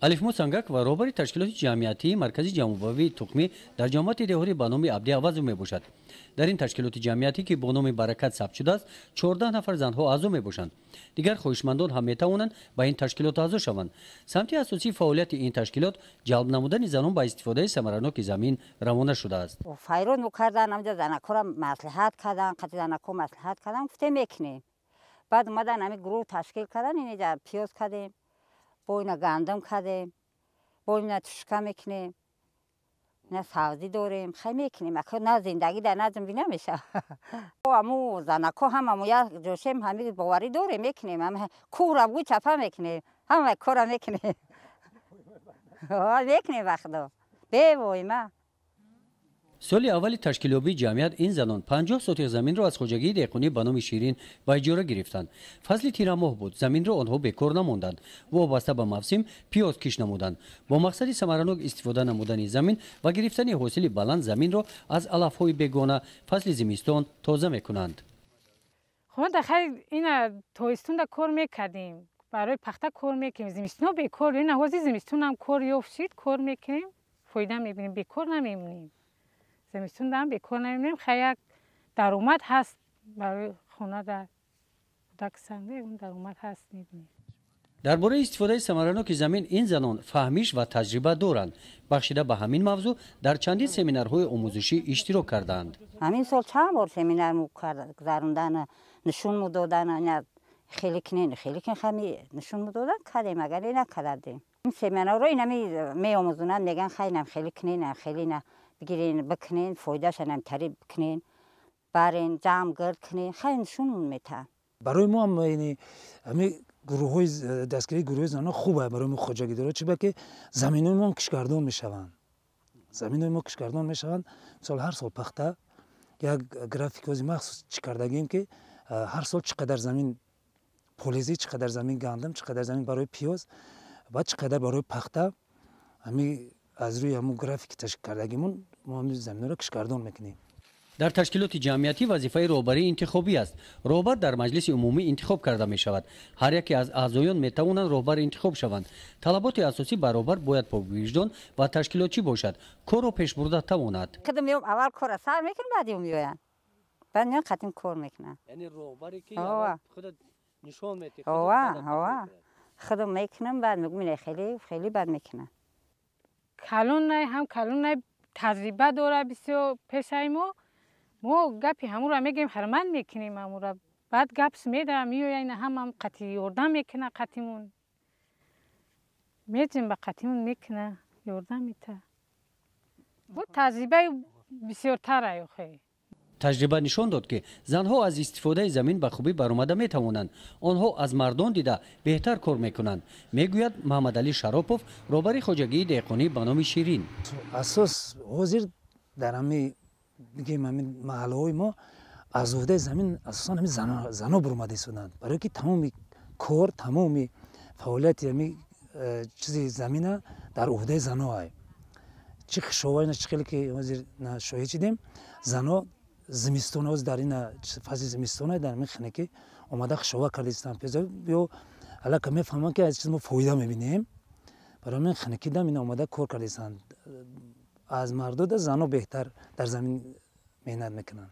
алифмо сангак ва роҳбари ташкилоти ҷамъиятии маркази ҷамъоварии тухмӣ дар ҷамоати деҳорӣ ба номи абдӣ авазов мебошад. дар ин ташкилоти ҷамъиятӣ ки бо номи баракат сабт шудааст 14 нафар занҳо аъзо мебошанд. дигар хоҳишмандон ҳам метавонанд ба ин ташкилот аъзо шаванд. самти асосии фаъолияти ин ташкилот ҷалб намудани занон ба истифодаи самараноки замин равона шудааст. файрон мукардан амҷа занакора маслиҳат кардан қати занако маслиҳат кардан гуфтем мекунем. баъд омадан ами гурӯҳ ташкил кардан инҷа пиёз кардем, бо ина гандум кардем, бо ина тушка мекунем, ина сабзӣ дорем, хай мекунем. на зиндагӣ дар назм бина меша. аму занако ҳам аму як ҷошем ҳами боварӣ дорем мекунем. кӯра бу чапа мекунем. ҳама кора мекунем. мекунем ба худо. бевоима. соли аввали ташкилёбии ҷамъият ин занон 50 сотиқ заминро аз хоҷагии деҳқонӣ ба номи Ширин ба иҷора гирифтанд. фасли тирамоҳ буд. заминро онҳо бекор намонданд. вобаста ба мавсим пиёз киш намуданд. бо мақсади самаранок истифода намудани замин ва гирифтани ҳосили баланд заминро аз алафҳои бегона фасли зимистон тоза мекунанд. худа хай ина тоистунда кор мекардем. барои пахта кор мекунем. зимистон бекор. ина ҳозир зимистонам кор ёфт, кор мекунем. фоида мебинем. бекор намемонем. زمستون دارم بیکار نمی‌مونیم. خیلی درآمد هست برای خونه در کودک سنده اون درآمد هست می‌بینیم. درباره استفاده ثمراناک زمین این زنان فهمیش و تجربه دارند. بخشیده به همین موضوع در چندین سمینارهای آموزشی اشتراک کردند. همین سال چند بار سمینار گذروندن، نشون دادن، خیلی کنین خمی نشون دادن کردیم اگر نکردیم. این سمینارها اینا می‌آموزونن میگن خیلی کنین خیلی نه بگیرین بکنین فایده‌اش هم تعریف کنین برین جمع گرد کنین خیلی نشون میتن. برای ما هم یعنی همه گروه‌های دستگیری گروه زنان خوبه برای ما خواجگی داره چه که زمینای ما کشگردان میشوند. زمینای ما کشگردان میشوند. مثلا هر سال پخته یک گرافیکوزی مخصوص چیکاردگیم که هر سال چقدر زمین پولیزی، چقدر زمین گندم، چقدر زمین برای پیاز و چقدر برای پخته همین از روی همون گرافیک تشکیل کردگیمون ما همین زمین رو کشگردان میکنیم. در تشکیلات جمعیتی وظیفه رهبری انتخابی است. رهبر در مجلس عمومی انتخاب کرده می شود. هر یکی از اعضایان می توانند رهبر انتخاب شوند. طلبات اساسی برابر باید با وجدان و تشکیلاتی باشد. کار رو پیش برده تواند. کدام یوم اول کار سر میکنن بعد یوم میآیند. بعد میان ختم کار میکنن. یعنی رهبری که خود نشون میده. خودم میکنم بعد میگم خیلی بد میکنن. کلون نه هم کلون نه تجربه داره بسیار پیشای ما گپی همون را میگیم هرمند میکنیم همون را بعد گپس میدارم میوین هم قطعی یاردم میکنه قطعیمون میجیم به قطعیمون میکنه یاردم میته بود تجربه بسیار تره خیلی. تجربه نشان داد که زنها از استفاده زمین به خوبی برآمده می توانند. آنها از مردان دیده بهتر کار میکنند. میگوید محمد علی شراپوف رهبر خواجگی دهقانی به نام شیرین. اساس حاضر در همین میگیم همین محله‌های ما از عهده زمین اساسا همین زنا برآمده شدند. برای که تمام کار تمام فعالیت همین چیزی زمینه در عهده زنا است. چه خشوای نه چه که حاضر نشویی چیدیم زنا زمستون از در این فصل زمستون در می خنه که اومده خشوا کردستان پیزا بیو حالا که میفهمم که از چیز ما فایده میبینیم برای من خنه که دم این اومده کار کردستان از مردود زنو بهتر در زمین مهنت میکنن.